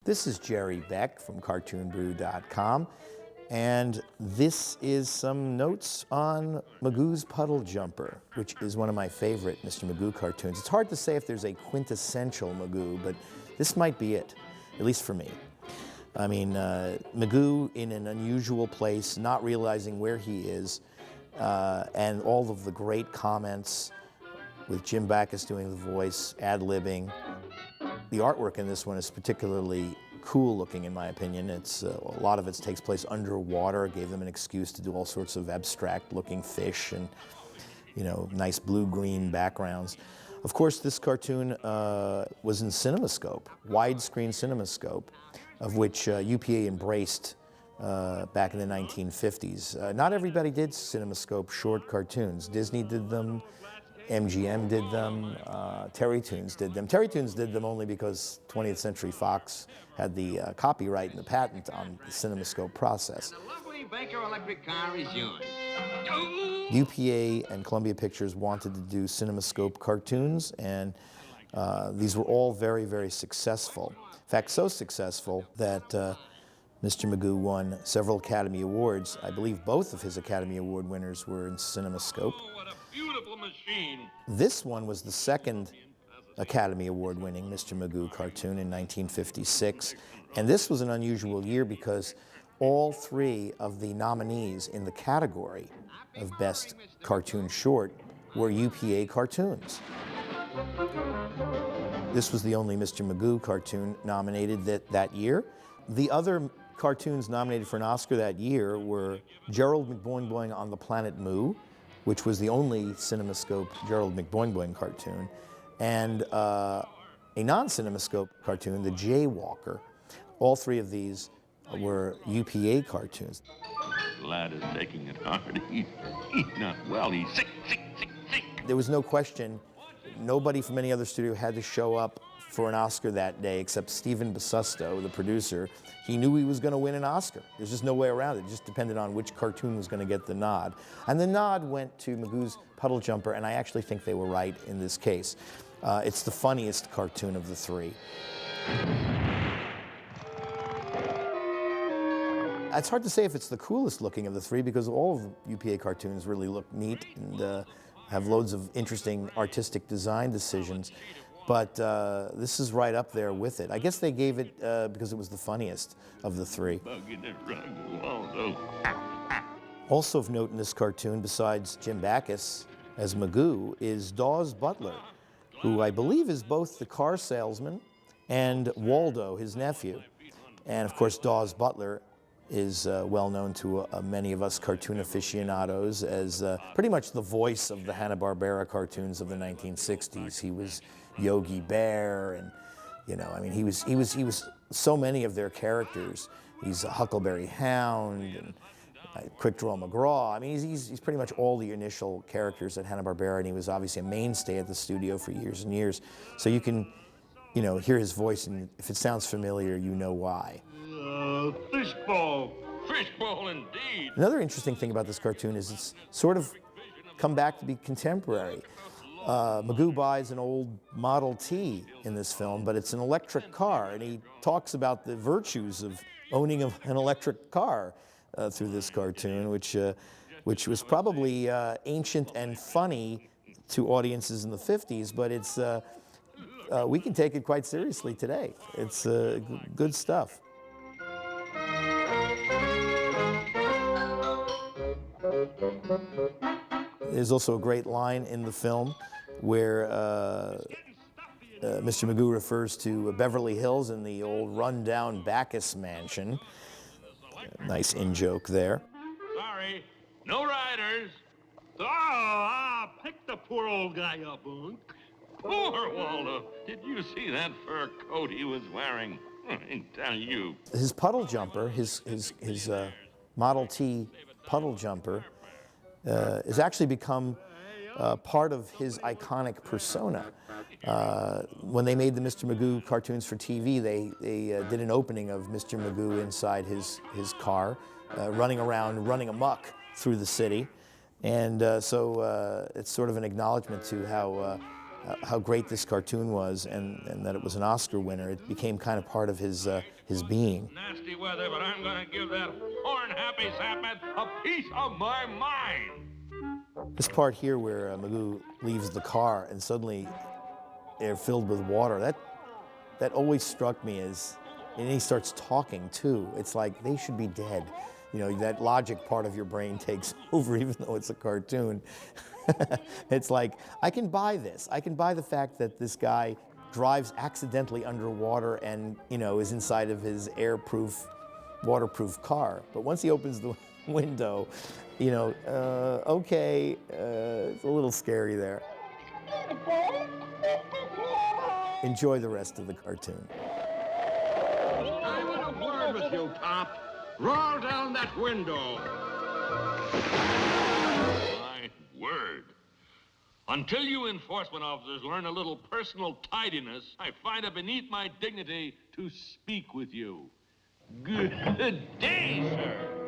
This is Jerry Beck from cartoonbrew.com, and this is some notes on Magoo's Puddle Jumper, which is one of my favorite Mr. Magoo cartoons. It's hard to say if there's a quintessential Magoo, but this might be it, at least for me. I mean, Magoo in an unusual place, not realizing where he is, and all of the great comments with Jim Backus doing the voice, ad-libbing. The artwork in this one is particularly cool looking, in my opinion. It's a lot of it takes place underwater. It gave them an excuse to do all sorts of abstract looking fish and, you know, nice blue-green backgrounds. Of course, this cartoon was in cinemascope, widescreen cinemascope, of which UPA embraced back in the 1950s. Not everybody did cinemascope short cartoons. Disney did them, MGM did them, Terrytoons did them. Terrytoons did them only because 20th Century Fox had the copyright and the patent on the cinemascope process. And the lovely Baker electric car is yours. UPA and Columbia Pictures wanted to do cinemascope cartoons, and these were all very, very successful. In fact, so successful that Mr. Magoo won several Academy Awards. I believe both of his Academy Award winners were in cinemascope. Oh, what a beautiful machine. This one was the second Academy Award winning Mr. Magoo cartoon in 1956. And this was an unusual year because all three of the nominees in the category of Best Cartoon Short were UPA cartoons. This was the only Mr. Magoo cartoon nominated that year. The other cartoons nominated for an Oscar that year were Gerald McBoing-Boing on the Planet Moo, which was the only CinemaScope Gerald McBoing-Boing cartoon, and a non-CinemaScope cartoon, The Jaywalker. All three of these were UPA cartoons. The lad is taking it hard. He's not well. He's sick. There was no question. Nobody from any other studio had to show up for an Oscar that day except Stephen Basusto, the producer. He knew he was going to win an Oscar. There's just no way around it. It just depended on which cartoon was going to get the nod. And the nod went to Magoo's Puddle Jumper, and I actually think they were right in this case. It's the funniest cartoon of the three. It's hard to say if it's the coolest looking of the three because all of UPA cartoons really look neat and have loads of interesting artistic design decisions. But this is right up there with it. I guess they gave it because it was the funniest of the three. Also of note in this cartoon, besides Jim Backus as Magoo, is Dawes Butler, who I believe is both the car salesman and Waldo, his nephew. And of course, Dawes Butler is well known to many of us cartoon aficionados as pretty much the voice of the Hanna-Barbera cartoons of the 1960s. He was Yogi Bear, and I mean, he was so many of their characters. He's a Huckleberry Hound and Quick Draw McGraw. I mean, he's pretty much all the initial characters at Hanna-Barbera, and he was obviously a mainstay at the studio for years and years. So you can, hear his voice, and if it sounds familiar, you know why. Fishbowl indeed. Another interesting thing about this cartoon is it's sort of come back to be contemporary. Magoo buys an old Model T in this film, but it's an electric car, and he talks about the virtues of owning an electric car through this cartoon, which was probably ancient and funny to audiences in the 50s, but it's we can take it quite seriously today. It's good stuff. There's also a great line in the film where Mr. Magoo refers to Beverly Hills and the old run-down Backus mansion. Nice in-joke there. Sorry, no riders. Pick the poor old guy up, Boone. Poor Waldo. Did you see that fur coat he was wearing? I tell you. His puddle jumper, his Model T puddle jumper, has actually become part of his iconic persona. When they made the Mr. Magoo cartoons for TV, they did an opening of Mr. Magoo inside his car, running around, running amok through the city. And so it's sort of an acknowledgement to how how great this cartoon was, and that it was an Oscar winner. It became kind of part of his being. Nasty weather, but I'm gonna give that horn-happy sapman a piece of my mind. This part here where Magoo leaves the car and suddenly they're filled with water, that always struck me as, and he starts talking too. It's like they should be dead. You know, that logic part of your brain takes over even though it's a cartoon. It's like, I can buy this. I can buy the fact that this guy drives accidentally underwater and, you know, is inside of his airproof, waterproof car. But once he opens the window, you know, okay, it's a little scary there. Enjoy the rest of the cartoon. I want a word with you, Pop. Roll down that window. My word. Until you enforcement officers learn a little personal tidiness, I find it beneath my dignity to speak with you. Good day, sir.